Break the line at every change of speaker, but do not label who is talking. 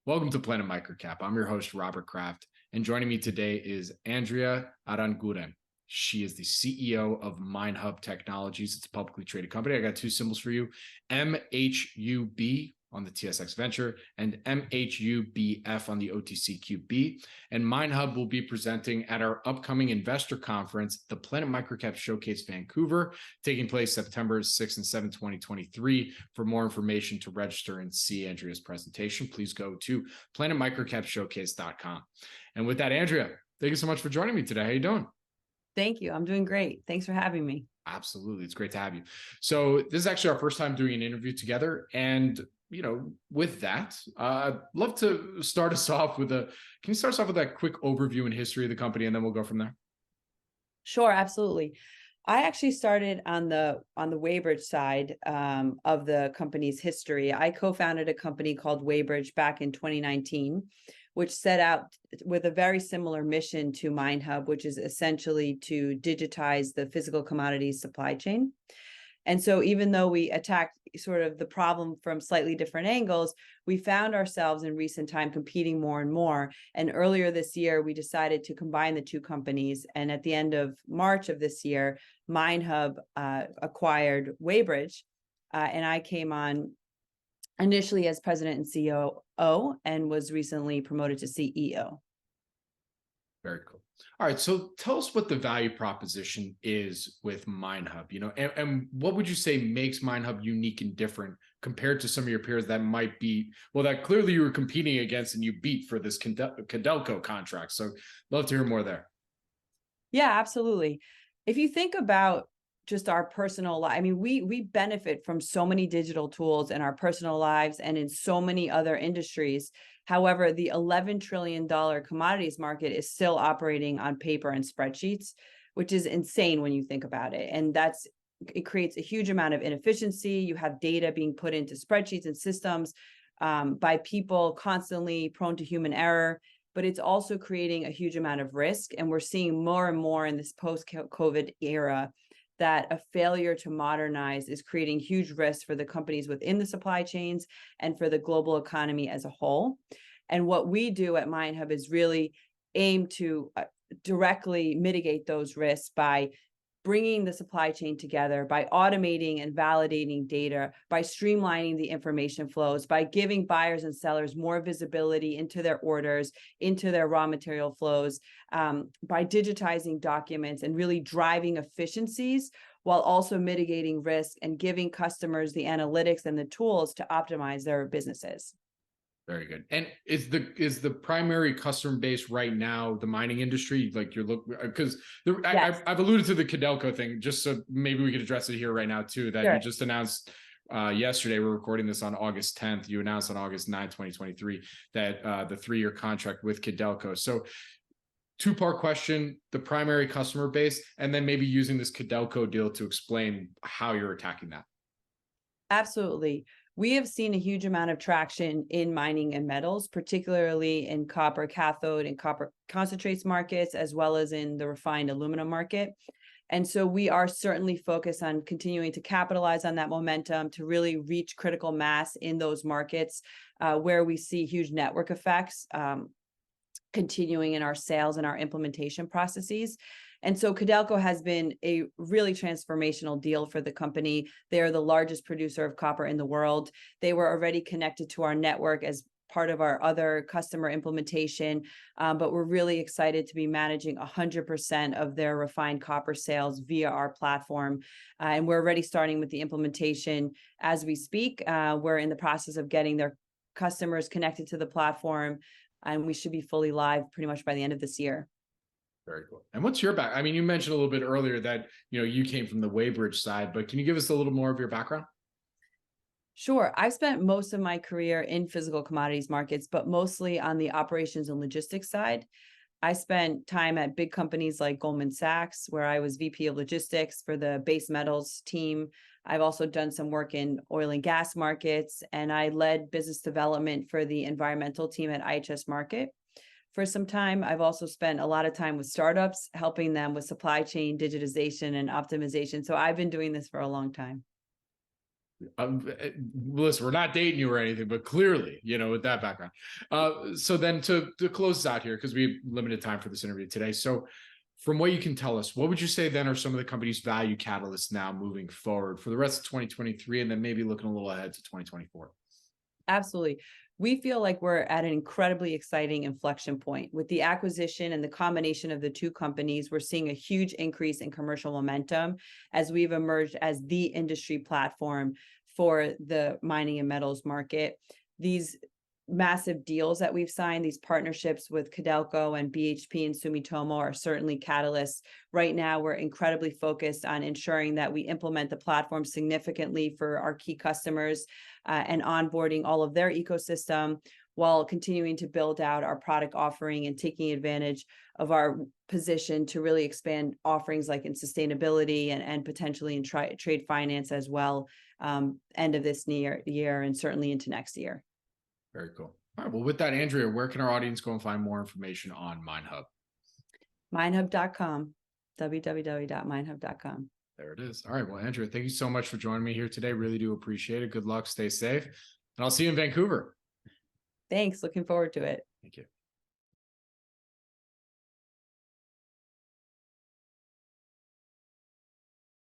Welcome to Planet MicroCap. I'm your host, Robert Kraft, and joining me today is Andrea Aranguren. She is the CEO of MineHub Technologies. It's a publicly traded company. I got two symbols for you, MHUB on the TSX Venture and MHUBF on the OTCQB. And MineHub will be presenting at our upcoming investor conference, the Planet MicroCap Showcase Vancouver, taking place September 6 and 7, 2023. For more information to register and see Andrea's presentation, please go to planetmicrocapshowcase.com. And with that, Andrea, thank you so much for joining me today. How you doing?
Thank you. I'm doing great. Thanks for having me.
Absolutely. It's great to have you. So this is actually our first time doing an interview together. And with that, I'd love to start us off with can you start us off with that quick overview and history of the company, and then we'll go from there?
Sure, absolutely. I actually started on the Weybridge side of the company's history. I co-founded a company called Weybridge back in 2019, which set out with a very similar mission to MineHub, which is essentially to digitize the physical commodities supply chain. And so even though we attacked sort of the problem from slightly different angles, we found ourselves in recent time competing more and more. And earlier this year, we decided to combine the two companies. And at the end of March of this year, MineHub acquired Weybridge, and I came on initially as president and COO and was recently promoted to CEO.
Very cool. All right. So tell us what the value proposition is with MineHub, and what would you say makes MineHub unique and different compared to some of your peers that might be, that clearly you were competing against and you beat for this Codelco contract. So love to hear more there.
Yeah, absolutely. If you think about just our personal life, we benefit from so many digital tools in our personal lives and in so many other industries. However, the $11 trillion commodities market is still operating on paper and spreadsheets, which is insane when you think about it. And it creates a huge amount of inefficiency. You have data being put into spreadsheets and systems by people constantly prone to human error, but it's also creating a huge amount of risk. And we're seeing more and more in this post-COVID era that a failure to modernize is creating huge risks for the companies within the supply chains and for the global economy as a whole. And what we do at MineHub is really aim to directly mitigate those risks by bringing the supply chain together, by automating and validating data, by streamlining the information flows, by giving buyers and sellers more visibility into their orders, into their raw material flows, by digitizing documents and really driving efficiencies while also mitigating risk and giving customers the analytics and the tools to optimize their businesses.
Very good. And is the primary customer base right now the mining industry? Like because yes. I've alluded to the Codelco thing, just so maybe we could address it here right now too, that sure. You just announced yesterday, we're recording this on August 10th. You announced on August 9th, 2023, that the 3-year contract with Codelco. So two-part question, the primary customer base, and then maybe using this Codelco deal to explain how you're attacking that.
Absolutely. We have seen a huge amount of traction in mining and metals, particularly in copper cathode and copper concentrates markets, as well as in the refined aluminum market. And so we are certainly focused on continuing to capitalize on that momentum to really reach critical mass in those markets where we see huge network effects continuing in our sales and our implementation processes. And so Codelco has been a really transformational deal for the company. They are the largest producer of copper in the world. They were already connected to our network as part of our other customer implementation, but we're really excited to be managing 100% of their refined copper sales via our platform. And we're already starting with the implementation as we speak. We're in the process of getting their customers connected to the platform, and we should be fully live pretty much by the end of this year.
Very cool. And what's your background? You mentioned a little bit earlier that, you came from the Weybridge side, but can you give us a little more of your background?
Sure. I've spent most of my career in physical commodities markets, but mostly on the operations and logistics side. I spent time at big companies like Goldman Sachs, where I was VP of logistics for the base metals team. I've also done some work in oil and gas markets, and I led business development for the environmental team at IHS Markit. For some time, I've also spent a lot of time with startups, helping them with supply chain digitization and optimization. So I've been doing this for a long time.
Listen, we're not dating you or anything, but clearly, with that background. So then to close this out here, because we have limited time for this interview today. So from what you can tell us, what would you say then are some of the company's value catalysts now moving forward for the rest of 2023, and then maybe looking a little ahead to 2024?
Absolutely. We feel like we're at an incredibly exciting inflection point. With the acquisition and the combination of the two companies, we're seeing a huge increase in commercial momentum as we've emerged as the industry platform for the mining and metals market. These massive deals that we've signed, these partnerships with Codelco and BHP and Sumitomo, are certainly catalysts. Right now, we're incredibly focused on ensuring that we implement the platform significantly for our key customers and onboarding all of their ecosystem, while continuing to build out our product offering and taking advantage of our position to really expand offerings like in sustainability and potentially in trade finance as well, end of this year and certainly into next year.
Very cool. All right. Well, with that, Andrea, where can our audience go and find more information on MineHub?
MineHUB.com, www.minehub.com.
There it is. All right. Well, Andrea, thank you so much for joining me here today. Really do appreciate it. Good luck. Stay safe. And I'll see you in Vancouver.
Thanks. Looking forward to it.